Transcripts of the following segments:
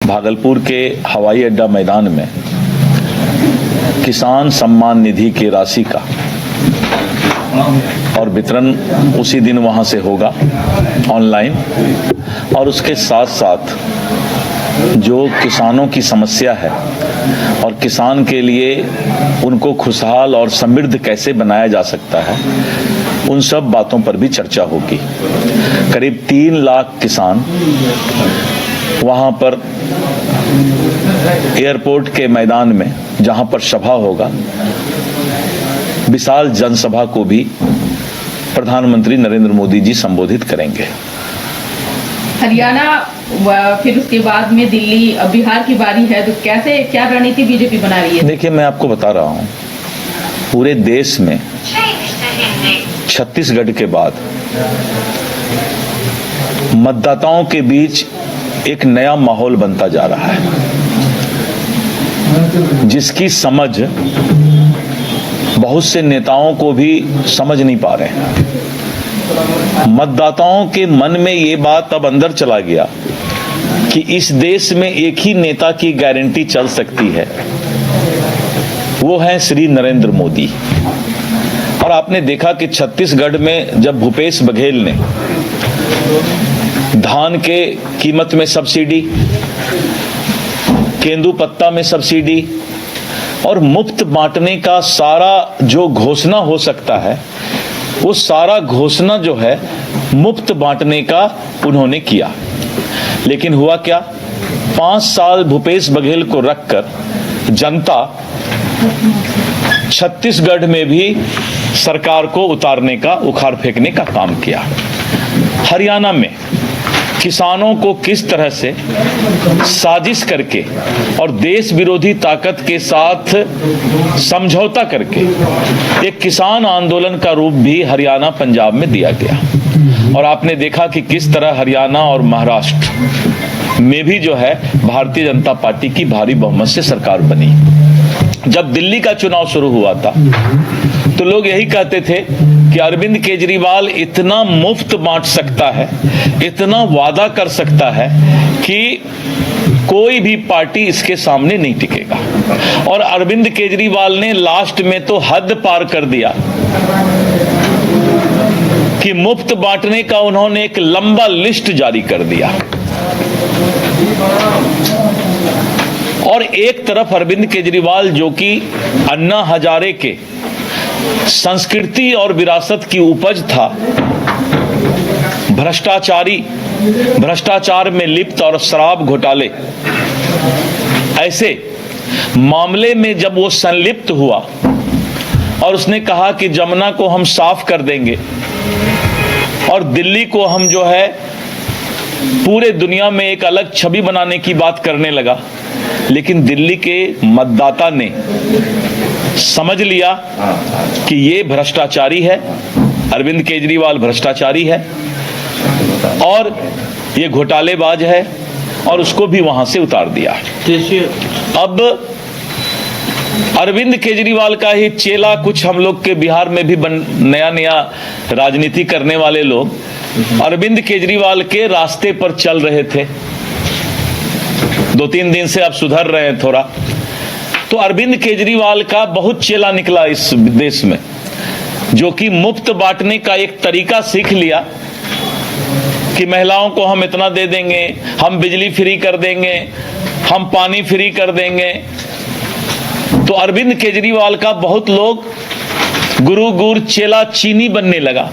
भागलपुर के हवाई अड्डा मैदान में किसान सम्मान निधि की राशि का और वितरण उसी दिन वहां से होगा ऑनलाइन। और उसके साथ साथ जो किसानों की समस्या है और किसान के लिए उनको खुशहाल और समृद्ध कैसे बनाया जा सकता है, उन सब बातों पर भी चर्चा होगी। करीब 3 लाख किसान वहां पर एयरपोर्ट के मैदान में, जहां पर सभा होगा, विशाल जनसभा को भी प्रधानमंत्री नरेंद्र मोदी जी संबोधित करेंगे। हरियाणा फिर उसके बाद में दिल्ली, अब बिहार की बारी है, तो क्या रणनीति बीजेपी बना रही है? देखिए, मैं आपको बता रहा हूं, पूरे देश में छत्तीसगढ़ के बाद मतदाताओं के बीच एक नया माहौल बनता जा रहा है, जिसकी समझ बहुत से नेताओं को भी समझ नहीं पा रहे हैं। मतदाताओं के मन में ये बात अब अंदर चला गया कि इस देश में एक ही नेता की गारंटी चल सकती है, वो है श्री नरेंद्र मोदी। और आपने देखा कि छत्तीसगढ़ में जब भूपेश बघेल ने धान के कीमत में सब्सिडी, केंदुपत्ता में सब्सिडी और मुफ्त बांटने का सारा जो घोषणा हो सकता है, वो सारा घोषणा जो है मुफ्त बांटने का उन्होंने किया। लेकिन हुआ क्या? 5 साल भूपेश बघेल को रखकर जनता छत्तीसगढ़ में भी सरकार को उतारने का, उखाड़ फेंकने का काम किया। हरियाणा में किसानों को किस तरह से साजिश करके और देश विरोधी ताकत के साथ समझौता करके एक किसान आंदोलन का रूप भी हरियाणा, पंजाब में दिया गया। और आपने देखा कि किस तरह हरियाणा और महाराष्ट्र में भी जो है भारतीय जनता पार्टी की भारी बहुमत से सरकार बनी। जब दिल्ली का चुनाव शुरू हुआ था तो लोग यही कहते थे कि अरविंद केजरीवाल इतना मुफ्त बांट सकता है, इतना वादा कर सकता है कि कोई भी पार्टी इसके सामने नहीं टिकेगा। और अरविंद केजरीवाल ने लास्ट में तो हद पार कर दिया कि मुफ्त बांटने का उन्होंने एक लंबा लिस्ट जारी कर दिया। और एक तरफ अरविंद केजरीवाल, जो कि अन्ना हजारे के संस्कृति और विरासत की उपज था, भ्रष्टाचार में लिप्त और शराब घोटाले, ऐसे मामले में जब वो संलिप्त हुआ और उसने कहा कि जमुना को हम साफ कर देंगे और दिल्ली को हम जो है पूरे दुनिया में एक अलग छवि बनाने की बात करने लगा, लेकिन दिल्ली के मतदाता ने समझ लिया कि ये भ्रष्टाचारी है, अरविंद केजरीवाल भ्रष्टाचारी है और ये घोटालेबाज है, और उसको भी वहां से उतार दिया। अब अरविंद केजरीवाल का ही चेला कुछ हम लोग के बिहार में भी नया राजनीति करने वाले लोग अरविंद केजरीवाल के रास्ते पर चल रहे थे। 2-3 दिन से अब सुधर रहे हैं थोड़ा। तो अरविंद केजरीवाल का बहुत चेला निकला इस देश में, जो कि मुफ्त बांटने का एक तरीका सीख लिया कि महिलाओं को हम इतना दे देंगे, हम बिजली फ्री कर देंगे, हम पानी फ्री कर देंगे। तो अरविंद केजरीवाल का बहुत लोग गुरु गुर चेला चीनी बनने लगा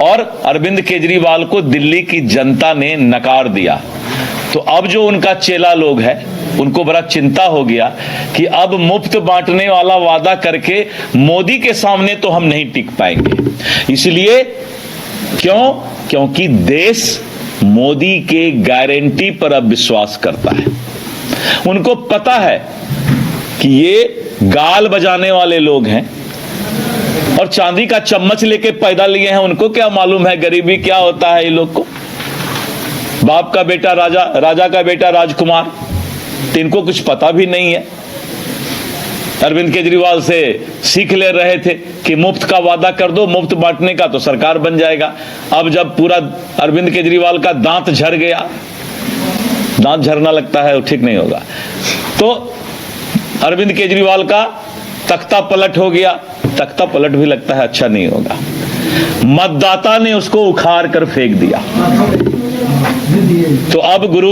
और अरविंद केजरीवाल को दिल्ली की जनता ने नकार दिया। तो अब जो उनका चेला लोग है, उनको बड़ा चिंता हो गया कि अब मुफ्त बांटने वाला वादा करके मोदी के सामने तो हम नहीं टिक पाएंगे। इसलिए क्योंकि देश मोदी के गारंटी पर अब विश्वास करता है। उनको पता है कि ये गाल बजाने वाले लोग हैं और चांदी का चम्मच लेके पैदा लिए हैं। उनको क्या मालूम है गरीबी क्या होता है। ये लोग को बाप का बेटा राजा, राजा का बेटा राजकुमार, तो इनको कुछ पता भी नहीं है। अरविंद केजरीवाल से सीख ले रहे थे कि मुफ्त का वादा कर दो, मुफ्त बांटने का, तो सरकार बन जाएगा। अब जब पूरा अरविंद केजरीवाल का दांत झड़ गया दांत झरना लगता है वो ठीक नहीं होगा। तो अरविंद केजरीवाल का तख्ता पलट हो गया, तख्ता पलट भी लगता है अच्छा नहीं होगा। मतदाता ने उसको उखाड़ कर फेंक दिया। तो अब गुरु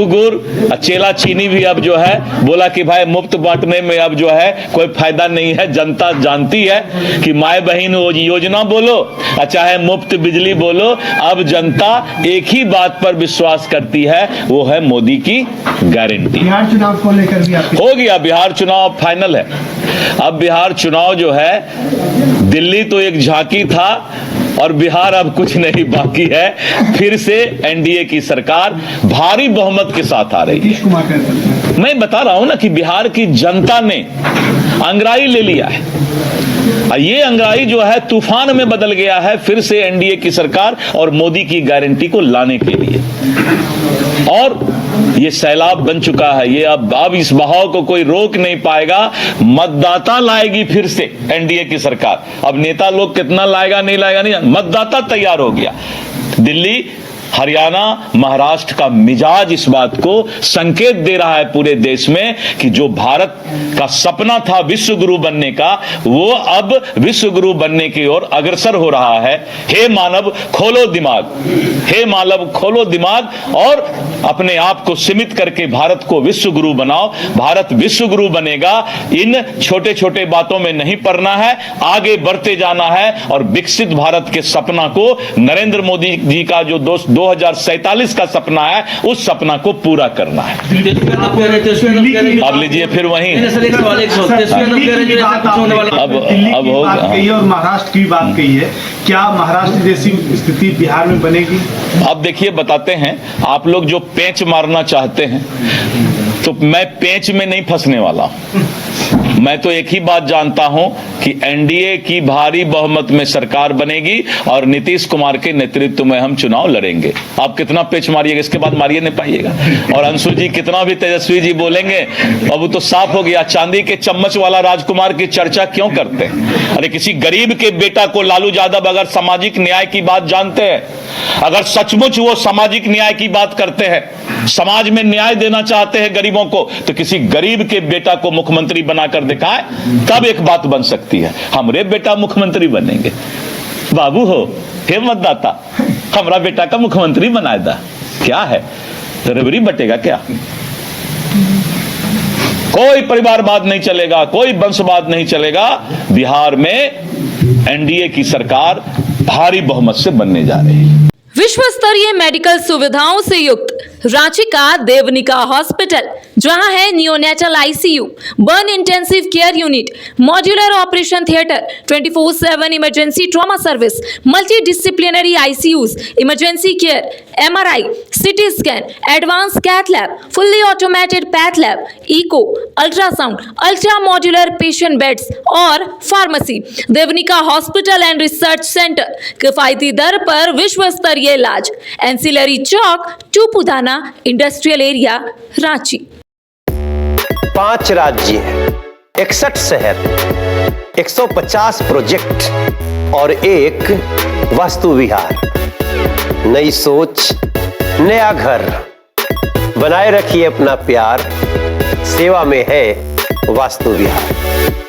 चेला चीनी भी अब जो है बोला कि भाई मुफ्त बांटने में अब जो है कोई फायदा नहीं है। जनता जानती है कि माए बहन योजना बोलो चाहे मुफ्त बिजली बोलो, अब जनता एक ही बात पर विश्वास करती है, वो है मोदी की गारंटी। बिहार चुनाव को लेकर भी हो गया, बिहार चुनाव फाइनल है। अब बिहार चुनाव जो है, दिल्ली तो एक झांकी था और बिहार अब कुछ नहीं बाकी है। फिर से एनडीए की सरकार भारी बहुमत के साथ आ रही है। मैं बता रहा हूं ना कि बिहार की जनता ने अंगड़ाई ले लिया है। ये अंगड़ाई जो है तूफान में बदल गया है, फिर से एनडीए की सरकार और मोदी की गारंटी को लाने के लिए। और ये सैलाब बन चुका है, ये अब इस बहाव को कोई रोक नहीं पाएगा। मतदाता लाएगी फिर से एनडीए की सरकार। अब नेता लोग कितना लाएगा नहीं लाएगा नहीं, मतदाता तैयार हो गया। दिल्ली, हरियाणा, महाराष्ट्र का मिजाज इस बात को संकेत दे रहा है पूरे देश में कि जो भारत का सपना था विश्व गुरु बनने का, वो अब विश्व गुरु बनने की ओर अग्रसर हो रहा है। हे मानव खोलो दिमाग, हे मानव खोलो दिमाग और अपने आप को सीमित करके भारत को विश्व गुरु बनाओ। भारत विश्व गुरु बनेगा। इन छोटे छोटे बातों में नहीं पड़ना है, आगे बढ़ते जाना है और विकसित भारत के सपना को, नरेंद्र मोदी जी का जो 2047 का सपना है, उस सपना को पूरा करना है। अब लीजिए फिर वहीं अब होगा। और महाराष्ट्र की बात कही है, क्या महाराष्ट्र जैसी स्थिति बिहार में बनेगी? अब देखिए बताते हैं, आप लोग जो पेंच मारना चाहते हैं, तो मैं पेंच में नहीं फंसने वाला हूं। मैं तो एक ही बात जानता हूं कि एनडीए की भारी बहुमत में सरकार बनेगी और नीतीश कुमार के नेतृत्व में हम चुनाव लड़ेंगे। आप कितना पेच मारिएगा, इसके बाद मारिए नहीं पाइएगा। और अंशु जी कितना भी तेजस्वी जी बोलेंगे, अब वो तो साफ हो गया। चांदी के चम्मच वाला राजकुमार की चर्चा क्यों करते हैं? अरे किसी गरीब के बेटा को लालू यादव अगर सामाजिक न्याय की बात जानते हैं, अगर सचमुच वो सामाजिक न्याय की बात करते हैं, समाज में न्याय देना चाहते हैं गरीबों को, तो किसी गरीब के बेटा को मुख्यमंत्री बनाकर दिखाए, तब एक बात बन सकती है। हमरे बेटा मुख्यमंत्री बनेंगे, बाबू हो हे मतदाता, हमारा बेटा का मुख्यमंत्री बनाए दा। क्या है, रबरी बटेगा क्या? कोई परिवारवाद नहीं चलेगा, कोई वंशवाद नहीं चलेगा। बिहार में एनडीए की सरकार भारी बहुमत से बनने जा रही है। विश्व स्तरीय मेडिकल सुविधाओं से युक्त रांची का देवनिका हॉस्पिटल, जहां है neonatal ICU, burn intensive care unit, modular operation theatre, 24/7 emergency trauma service, multi disciplinary ICUs, emergency care, MRI, CT scan, advance cath lab, fully automated path lab, echo, ultrasound, ultra modular patient beds और pharmacy. Devnika hospital and research centre, किफायती दर पर विश्व स्तरीय इलाज, ancillary चौक, Tupudana industrial area, Ranchi. 5 राज्य, 61 शहर, 150 प्रोजेक्ट और एक वास्तु विहार। नई सोच, नया घर। बनाए रखिए अपना प्यार, सेवा में है वास्तु विहार।